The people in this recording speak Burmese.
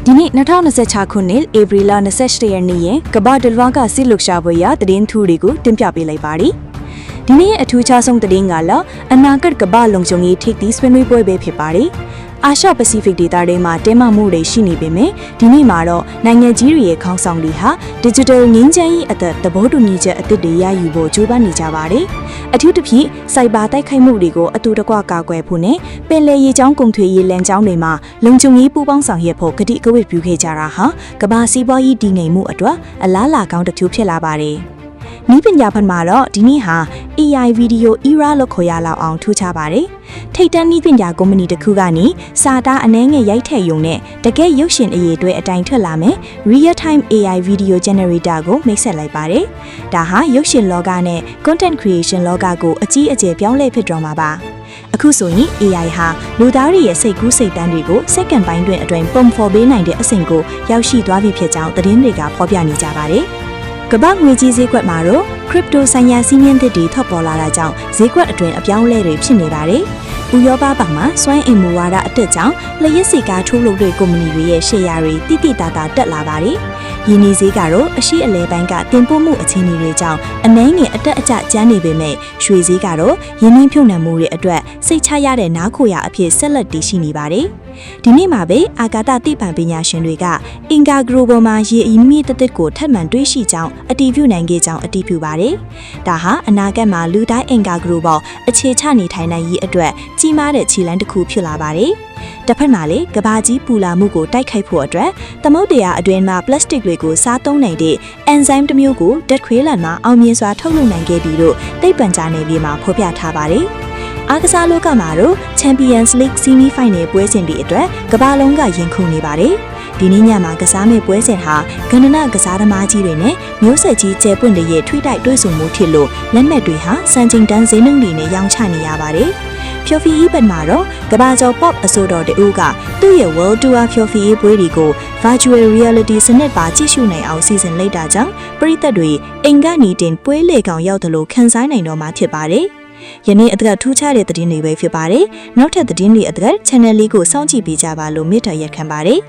ဒီနေ့2026ခုနှစ်ဧပြီလ28ရက်နေ့ကကမ္ဘာတလွှားကစစ်လုရှာပွဲရသတင်းထူတွေကိုတင်ပြပေးလိုက်ပါသည်။ဒီနေ့အထူးခြားဆုံးသတင်းကလည်းအနာဂတ်ကမ္ဘာလုံခြုံရေးထိပ်သီးဆွေးနွေးပွဲပဲဖြစ်ပါတယ်။အာရှပစိဖိတ်ဒေသတွေမှာတင်းမာမှုတွေရှိနေပေမဲ့ဒီနေ့မှာတော့နိုင်ငံကြီးတွေရဲ့ခေါင်းဆောင်တွေဟာ digital ငင်းချမ်းရေးအသက်သဘောတူညီချက်အသစ်တွေရယူဖို့ကြိုးပမ်းနေကြပါတယ်။အထူးသဖြင့်စိုက်ဘာတိုက်ခိုက်မှုတွေကိုအတူတကွကာကွယ်ဖို့နဲ့ပင်လယ်ရေကြောင်းကုန်သွယ်ရေးလမ်းကြောင်းတွေမှာလုံခြုံရေးပူးပေါင်းဆောင်ရွက်ဖို့ကတိကဝတ်ပြုခဲ့ကြတာဟာကမ္ဘာစီးပွားရေးတည်ငြိမ်မှုအတွက်အလားအလာကောင်းတစ်ခုဖြစ်လာပါတယ်။နီးပညာဘက်မှာတော့ဒီနေ့ဟာ AI Video Era လို့ခေါ်ရလောက်အောင်ထူးခြားပါတယ်။ထိပ်တန်းနီးပညာကုမ္ပဏီတစ်ခုကနေစာသားအနှဲငယ်ရိုက်ထည့်ရုံနဲ့တကယ်ရုပ်ရှင်အရေးတွေအတိုင်းထွက်လာမယ် Real Time AI Video Generator ကိုမိတ်ဆက်လိုက်ပါတယ်။ဒါဟာရုပ်ရှင်လောကနဲ့ Content Creation လောကကိုအကြီးအကျယ်ပြောင်းလဲဖြစ်တော်မှာပါ။အခုဆိုရင် AI ဟာလူသားတွေရဲ့စိတ်ကူးစိတ်တမ်းတွေကိုစက္ကန့်ပိုင်းတွင်အတွင်းပုံဖော်ပေးနိုင်တဲ့အဆင့်ကိုရောက်ရှိသွားပြီဖြစ်ကြောင်းသတင်းတွေကဖော်ပြနေကြပါတယ်။ကမ္ဘာငွေကြေးဈေးကွက်မှာတော့ crypto ဆိုင်ရာစီးမြင့်သစ်တွေထွက်ပေါ်လာတာကြောင့်ဈေးကွက်အတွင်းအပြောင်းအလဲတွေဖြစ်နေပါတယ်။ဥရောပဘက်မှာစွမ်းအင်မူဝါဒအတက်ကြောင့်လျှက်စီကားထုတ်လုပ်တဲ့ကုမ္ပဏီတွေရဲ့ရှယ်ယာတွေတိတိတသာတက်လာပါတယ်။ယင်းဒီဈေးကတော့အရှိအလဲပိုင်းကတင်ပို့မှုအခြေအနေတွေကြောင့်အနှဲငယ်အတက်အကျကျန်းနေပေမဲ့ရွှေဈေးကတော့ယင်းနှင်းဖြုတ်နှံမှုတွေအတွက်စိတ်ချရတဲ့နားခိုရာအဖြစ်ဆက်လက်တည်ရှိနေပါတယ်။ဒီနေ့မှာပဲအာကာသသိပ္ပံပညာရှင်တွေကအင်ကာဂရိုပေါ်မှာရေအီမီတသက်ကိုထပ်မံတွေးရှိကြောင်းအတည်ပြုနိုင်ခဲ့ကြောင်းအတည်ပြုပါတယ်။ဒါဟာအနာဂတ်မှာလူတိုင်းအင်ကာဂရိုပေါ်အခြေချနေထိုင်နိုင်ရေးအတွက်ကြီးမားတဲ့ခြေလှမ်းတစ်ခုဖြစ်လာပါတယ်။တစ်ဖက်မှာလည်းကဘာကြီးပူလာမှုကိုတိုက်ခိုက်ဖို့အတွက်သမုဒ္ဒရာအတွင်းမှာပလတ်စတစ်တွေကိုစားသုံးနိုင်တဲ့အန်ဇိုင်းတစ်မျိုးကိုဓာတ်ခွေးလန်မှာအောင်မြင်စွာထုတ်လုပ်နိုင်ခဲ့ပြီလို့သိပ္ပံကြားနယ်မြေမှာဖော်ပြထားပါတယ်။အားကစားလောကမှာတော့ Champions League Semi Final ပွဲစဉ်တွေအတွက်ကမ္ဘာလုံးကရင်ခုန်နေပါတယ်။ဒီနေ့ညမှာကစားမယ့်ပွဲစဉ်ဟာကဏ္ဍကစားသမားကြီးတွေနဲ့မျိုးဆက်ကြီးကျယ်ပွင့်တွေရဲ့ထွေးတိုက်တွဲဆုံမှုဖြစ်လို့လက်မှတ်တွေဟာစံချိန်တန်းဈေးနှုန်းတွေနဲ့ရောင်းချနေရပါတယ်။ဖြိုဖီအီးဘက်မှာတော့ကမ္ဘာကျော် pop အဆိုတော်တူကသူ့ရဲ့ World Tour ဖြိုဖီအီးပွဲတွေကို Virtual Reality စနစ်ပါကြည့်ရှုနိုင်အောင်စီစဉ်လိုက်တာကြောင့်ပရိသတ်တွေအိမ်ကနေတင်ပွဲလေကောင်ရောက်တယ်လို့ခန်းစားနိုင်တော့မှာဖြစ်ပါတယ်။ယနေ့အတကထူးခြားတဲ့သတင်းတွေပဲဖြစ်ပါတယ်။နောက်ထပ်သတင်းတွေအတက channel လေးကိုစောင့်ကြည့်ပေးကြပါလို့မေတ္တာရက်ခံပါတယ်။